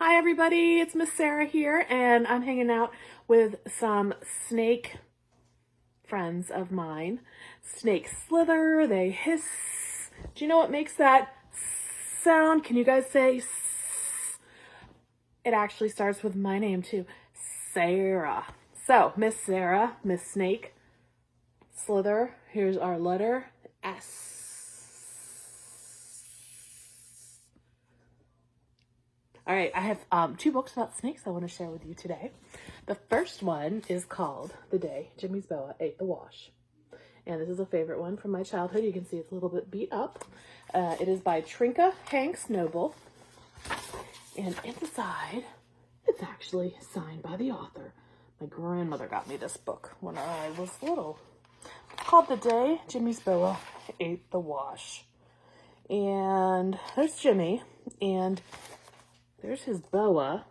Hi everybody, it's Miss Sarah here, and I'm hanging out with some snake friends of mine. Snakes slither, they hiss. Do you know what makes that sound? Can you guys say s? It actually starts with my name too, Sarah. So, Miss Sarah, Miss Snake, slither, here's our letter, S. All right, I have two books about snakes I want to share with you today. The first one is called The Day Jimmy's Boa Ate the Wash. And this is a favorite one from my childhood. You can see it's a little bit beat up. It is by Trinka Hanks Noble. And inside, it's actually signed by the author. My grandmother got me this book when I was little. It's called The Day Jimmy's Boa Ate the Wash. And there's Jimmy, and there's his boa,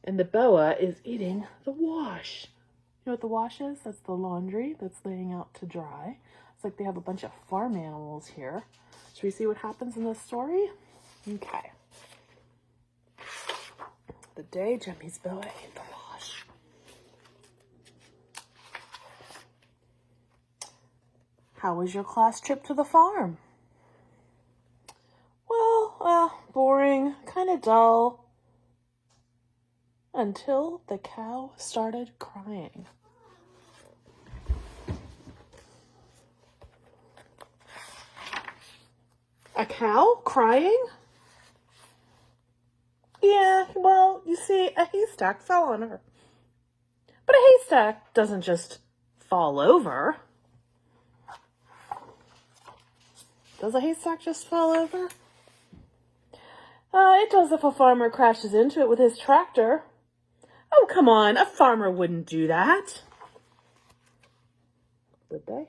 and the boa is eating the wash. You know what the wash is? That's the laundry that's laying out to dry. It's like they have a bunch of farm animals here. Should we see what happens in this story? Okay. The day Jimmy's boa ate the wash. How was your class trip to the farm? Boring, kind of dull, until the cow started crying. A cow crying? Yeah, well, you see, a haystack fell on her. But a haystack doesn't just fall over. Does a haystack just fall over? It does if a farmer crashes into it with his tractor. Oh, come on, a farmer wouldn't do that. Would they?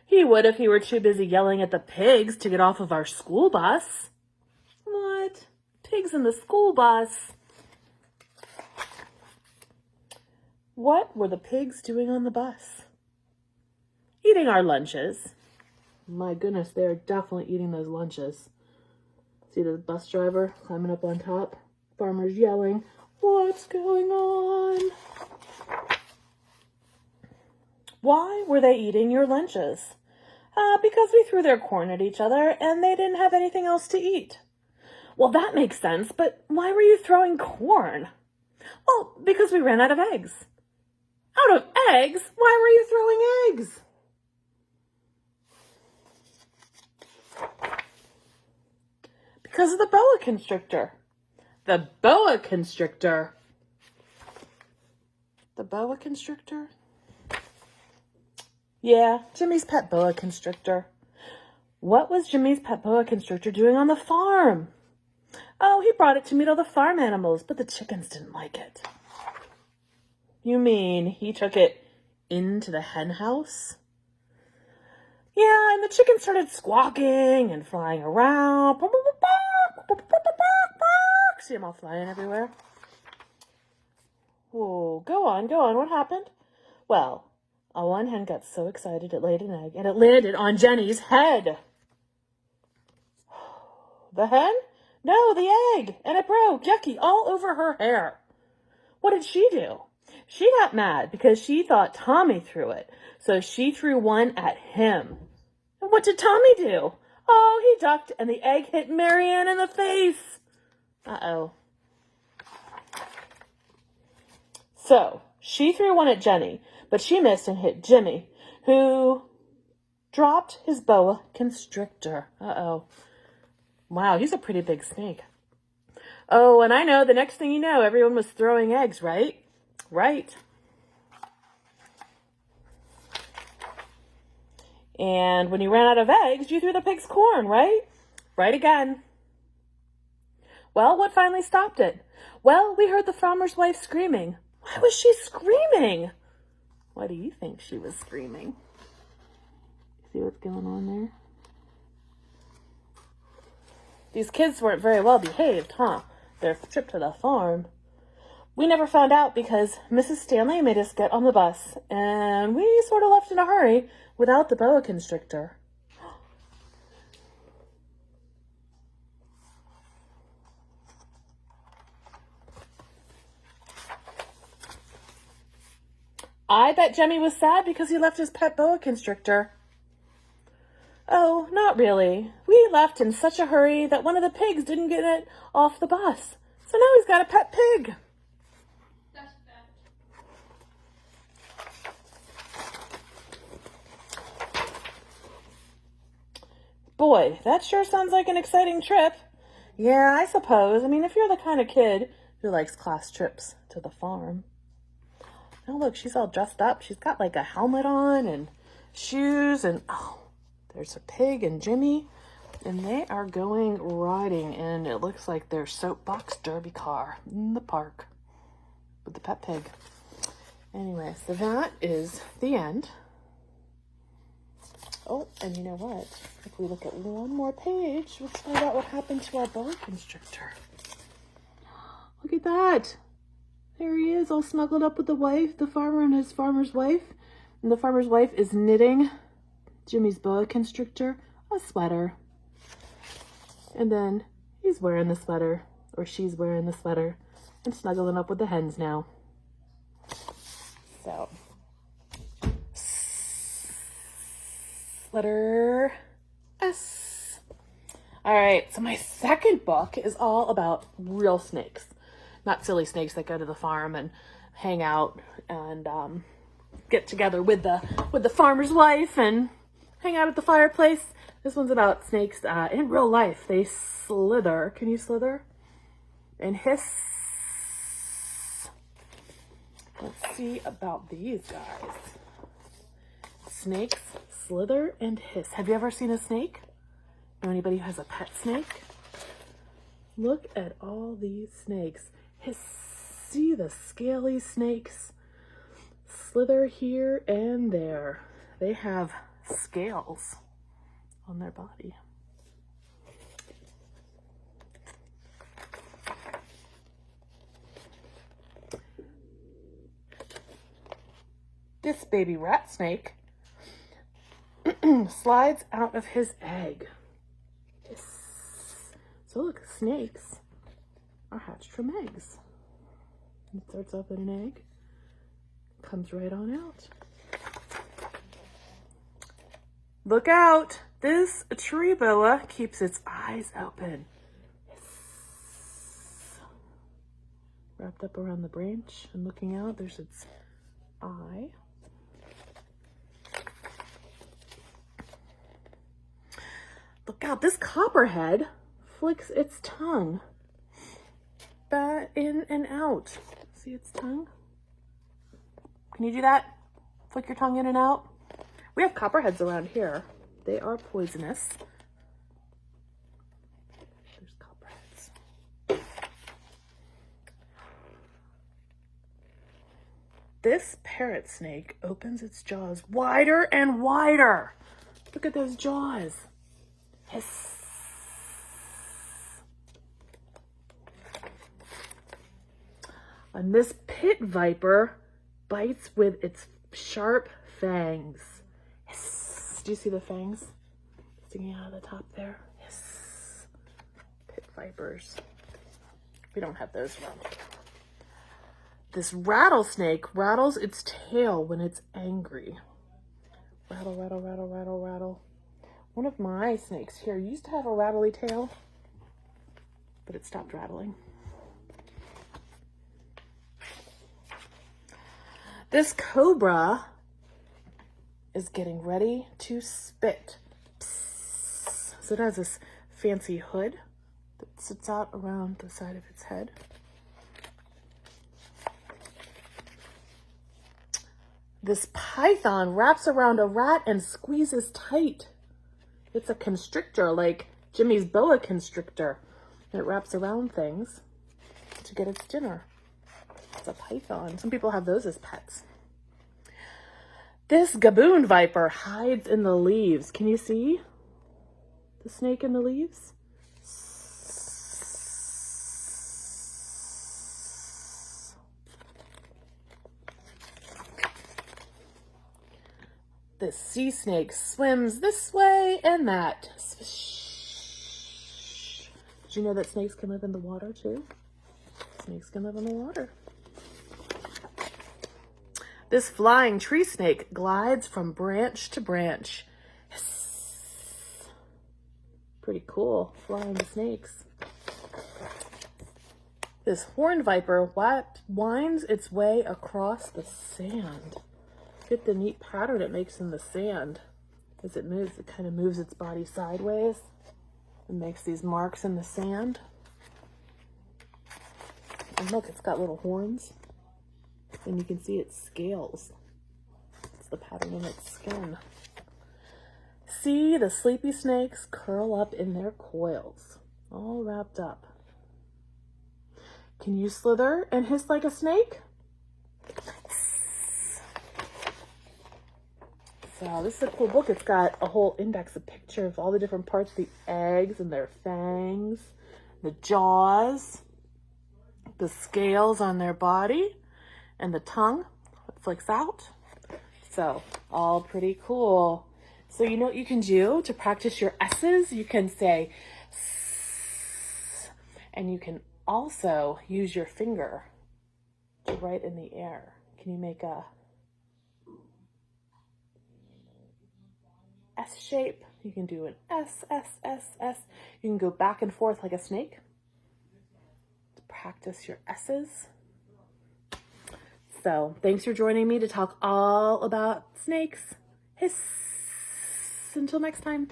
He would if he were too busy yelling at the pigs to get off of our school bus. What? Pigs in the school bus? What were the pigs doing on the bus? Eating our lunches. My goodness, they're definitely eating those lunches. See the bus driver climbing up on top? Farmers yelling, "What's going on?" Why were they eating your lunches? Because we threw their corn at each other and they didn't have anything else to eat. Well, that makes sense, but why were you throwing corn? Well, because we ran out of eggs. Out of eggs? Why were you throwing eggs? Because of the boa constrictor. The boa constrictor. The boa constrictor? Yeah, Jimmy's pet boa constrictor. What was Jimmy's pet boa constrictor doing on the farm? Oh, he brought it to meet all the farm animals, but the chickens didn't like it. You mean he took it into the hen house? Yeah, and the chickens started squawking and flying around. See them all flying everywhere. Oh, go on. What happened? Well, one hen got so excited it laid an egg, and it landed on Jenny's head. The hen? No, the egg. And it broke, yucky, all over her hair. What did she do? She got mad because she thought Tommy threw it, so she threw one at him. And what did Tommy do? Oh, he ducked, and the egg hit Marianne in the face. Uh-oh. So, she threw one at Jenny, but she missed and hit Jimmy, who dropped his boa constrictor. Uh-oh. Wow, he's a pretty big snake. Oh, and I know, the next thing you know, everyone was throwing eggs, right? Right. And when you ran out of eggs, you threw the pig's corn, right? Right again. Well, what finally stopped it? Well, we heard the farmer's wife screaming. Why was she screaming? Why do you think she was screaming? See what's going on there? These kids weren't very well behaved, huh? Their trip to the farm. We never found out because Mrs. Stanley made us get on the bus, and we sort of left in a hurry without the boa constrictor. I bet Jemmy was sad because he left his pet boa constrictor. Oh, not really. We left in such a hurry that one of the pigs didn't get it off the bus. So now he's got a pet pig. That's bad. Boy, that sure sounds like an exciting trip. Yeah, I suppose. I mean, if you're the kind of kid who likes class trips to the farm. Oh, look, she's all dressed up. She's got like a helmet on and shoes and, oh, there's a pig and Jimmy. And they are going riding in, it looks like their soapbox derby car in the park with the pet pig. Anyway, so that is the end. Oh, and you know what? If we look at one more page, let's find out what happened to our boa constrictor. Look at that. There he is, all snuggled up with the wife, the farmer and his farmer's wife. And the farmer's wife is knitting Jimmy's boa constrictor a sweater. And then he's wearing the sweater, or she's wearing the sweater, and snuggling up with the hens now. So, letter S. All right, so my second book is all about real snakes. Not silly snakes that go to the farm and hang out and get together with the farmer's wife and hang out at the fireplace. This one's about snakes in real life. They slither. Can you slither? And hiss. Let's see about these guys. Snakes slither and hiss. Have you ever seen a snake? Know anybody who has a pet snake? Look at all these snakes. Hiss. See the scaly snakes slither here and there. They have scales on their body. This baby rat snake slides out of his egg. So look, snakes are hatched from eggs. It starts off in an egg, comes right on out. Look out! This tree boa keeps its eyes open. Wrapped up around the branch and looking out, there's its eye. Look out, this copperhead flicks its tongue back in and out. See its tongue? Can you do that? Flick your tongue in and out? We have copperheads around here. They are poisonous. There's copperheads. This parrot snake opens its jaws wider and wider. Look at those jaws. Hiss. And this pit viper bites with its sharp fangs. Hiss. Do you see the fangs sticking out of the top there? Hiss. Pit vipers. We don't have those around here. This rattlesnake rattles its tail when it's angry. Rattle, rattle, rattle, rattle, rattle. One of my snakes here used to have a rattly tail, but it stopped rattling. This cobra is getting ready to spit. Psst. So it has this fancy hood that sits out around the side of its head. This python wraps around a rat and squeezes tight. It's a constrictor, like Jimmy's boa constrictor. And it wraps around things to get its dinner. It's a python. Some people have those as pets. This gaboon viper hides in the leaves. Can you see the snake in the leaves? This sea snake swims this way and that. Swish. Did you know that snakes can live in the water too? Snakes can live in the water. This flying tree snake glides from branch to branch. Hiss. Pretty cool, flying snakes. This horned viper winds its way across the sand. Look at the neat pattern it makes in the sand. As it moves, it kind of moves its body sideways and makes these marks in the sand. And look, it's got little horns. And you can see its scales. It's the pattern in its skin. See the sleepy snakes curl up in their coils, all wrapped up. Can you slither and hiss like a snake? So this is a cool book. It's got a whole index, a picture of all the different parts of the eggs and their fangs, the jaws, the scales on their body, and the tongue that flicks out. So all pretty cool. So you know what you can do to practice your S's? You can say S, and you can also use your finger to write in the air. Can you make a S shape? You can do an S, S, S, S. You can go back and forth like a snake to practice your S's. So thanks for joining me to talk all about snakes. Hiss. Until next time.